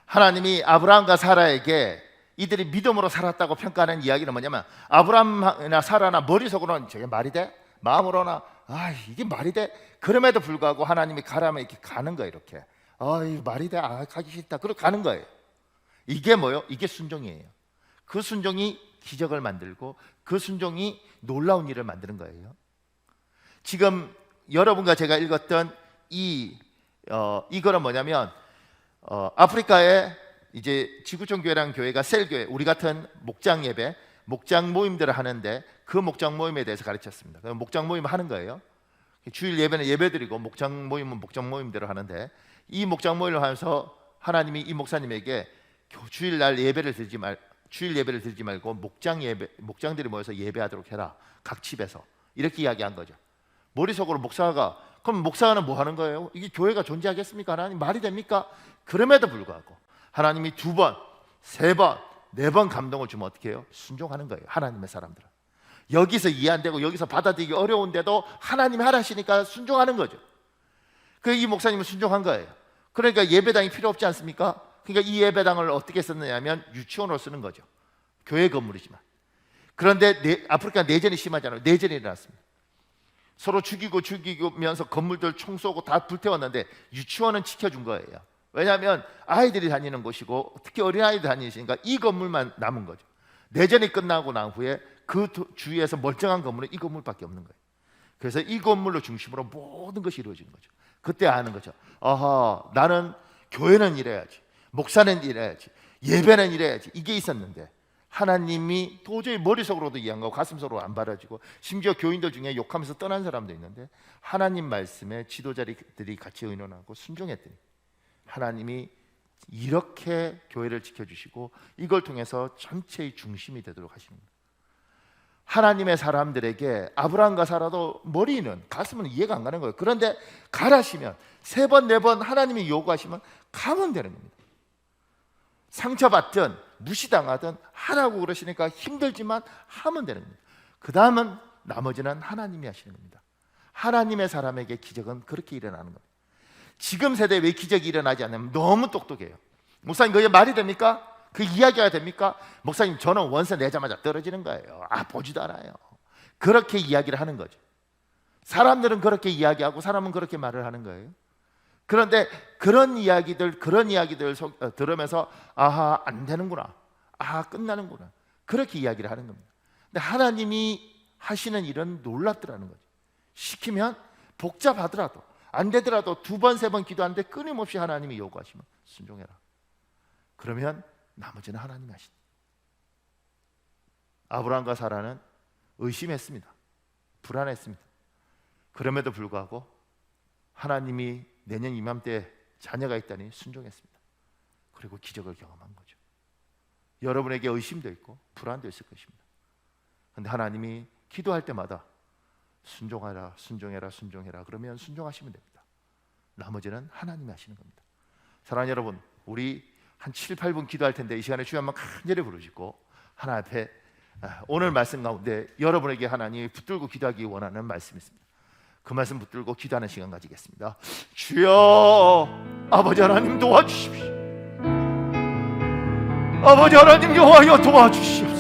하나님이 아브라함과 사라에게 이들이 믿음으로 살았다고 평가하는 이야기는 뭐냐면, 아브라함이나 사라나 머릿속으로는 저게 말이 돼? 마음으로나 이게 말이 돼? 그럼에도 불구하고 하나님이 가라면 이렇게 가는 거예요. 이렇게 이거 말이 돼? 가기 싫다. 그러고 가는 거예요. 이게 뭐요? 이게 순종이에요. 그 순종이 기적을 만들고 그 순종이 놀라운 일을 만드는 거예요. 지금 여러분과 제가 읽었던 이거는 뭐냐면, 아프리카에 이제 지구촌 교회라는 교회가 셀교회, 우리 같은 목장 예배, 목장 모임들을 하는데 그 목장 모임에 대해서 가르쳤습니다. 그럼 목장 모임 하는 거예요. 주일 예배는 예배드리고 목장 모임은 목장 모임대로 하는데, 이 목장 모임을 하면서 하나님이 이 목사님에게 주일 예배를 드리지 말고 목장들이 모여서 예배하도록 해라. 각 집에서. 이렇게 이야기한 거죠. 머릿속으로 그럼 목사는 뭐 하는 거예요? 이게 교회가 존재하겠습니까? 하나님 말이 됩니까? 그럼에도 불구하고 하나님이 2번, 3번, 4번 감동을 주면 어떻게 해요? 순종하는 거예요. 하나님의 사람들은 여기서 이해 안 되고 여기서 받아들이기 어려운데도 하나님이 하라시니까 순종하는 거죠. 이 목사님은 순종한 거예요. 그러니까 예배당이 필요 없지 않습니까? 그러니까 이 예배당을 어떻게 썼느냐면 유치원으로 쓰는 거죠. 교회 건물이지만. 그런데 아프리카 내전이 심하잖아요. 내전이 일어났습니다. 서로 죽이면서 건물들 총 쏘고 다 불태웠는데 유치원은 지켜준 거예요. 왜냐하면 아이들이 다니는 곳이고 특히 어린아이들 다니시니까 이 건물만 남은 거죠. 내전이 끝나고 난 후에 그 주위에서 멀쩡한 건물은 이 건물밖에 없는 거예요. 그래서 이 건물로 중심으로 모든 것이 이루어지는 거죠. 그때 아는 거죠. 나는 교회는 이래야지, 목사는 이래야지, 예배는 이래야지. 이게 있었는데 하나님이 도저히 머릿속으로도 이해 안 가고 가슴속으로 안 받아지고, 심지어 교인들 중에 욕하면서 떠난 사람도 있는데 하나님 말씀에 지도자들이 같이 의논하고 순종했더니 하나님이 이렇게 교회를 지켜주시고 이걸 통해서 전체의 중심이 되도록 하시는 거예요. 하나님의 사람들에게 아브라함과 사라도 머리는, 가슴은 이해가 안 가는 거예요. 그런데 가라시면 3번, 4번 하나님이 요구하시면 가면 되는 겁니다. 상처받든 무시당하든 하라고 그러시니까 힘들지만 하면 되는 겁니다. 그 다음은 나머지는 하나님이 하시는 겁니다. 하나님의 사람에게 기적은 그렇게 일어나는 겁니다. 지금 세대에 왜 기적이 일어나지 않냐면 너무 똑똑해요. 목사님 그게 말이 됩니까? 그 이야기가 됩니까? 목사님, 저는 원세 내자마자 떨어지는 거예요. 보지도 않아요. 그렇게 이야기를 하는 거죠. 사람들은 그렇게 이야기하고 사람은 그렇게 말을 하는 거예요. 그런데 그런 이야기들 들으면서 아하, 안 되는구나, 아하, 끝나는구나, 그렇게 이야기를 하는 겁니다. 근데 하나님이 하시는 일은 놀랍더라는 거죠. 시키면 복잡하더라도 안 되더라도 2번, 3번 기도하는데 끊임없이 하나님이 요구하시면 순종해라. 그러면 나머지는 하나님이 하신다. 아브라함과 사라는 의심했습니다. 불안했습니다. 그럼에도 불구하고 하나님이 내년 이맘때 자녀가 있다니 순종했습니다. 그리고 기적을 경험한 거죠. 여러분에게 의심도 있고 불안도 있을 것입니다. 그런데 하나님이 기도할 때마다 순종하라, 순종해라, 순종해라 그러면 순종하시면 됩니다. 나머지는 하나님이 하시는 겁니다. 사랑하는 여러분, 우리 한 7, 8분 기도할 텐데 이 시간에 주여 한번 간절히 부르시고 하나 앞에 오늘 말씀 가운데 여러분에게 하나님이 붙들고 기도하기 원하는 말씀이 있습니다. 그 말씀 붙들고 기도하는 시간 가지겠습니다. 주여, 아버지 하나님 도와주십시오. 아버지 하나님 여호와여 도와주시오.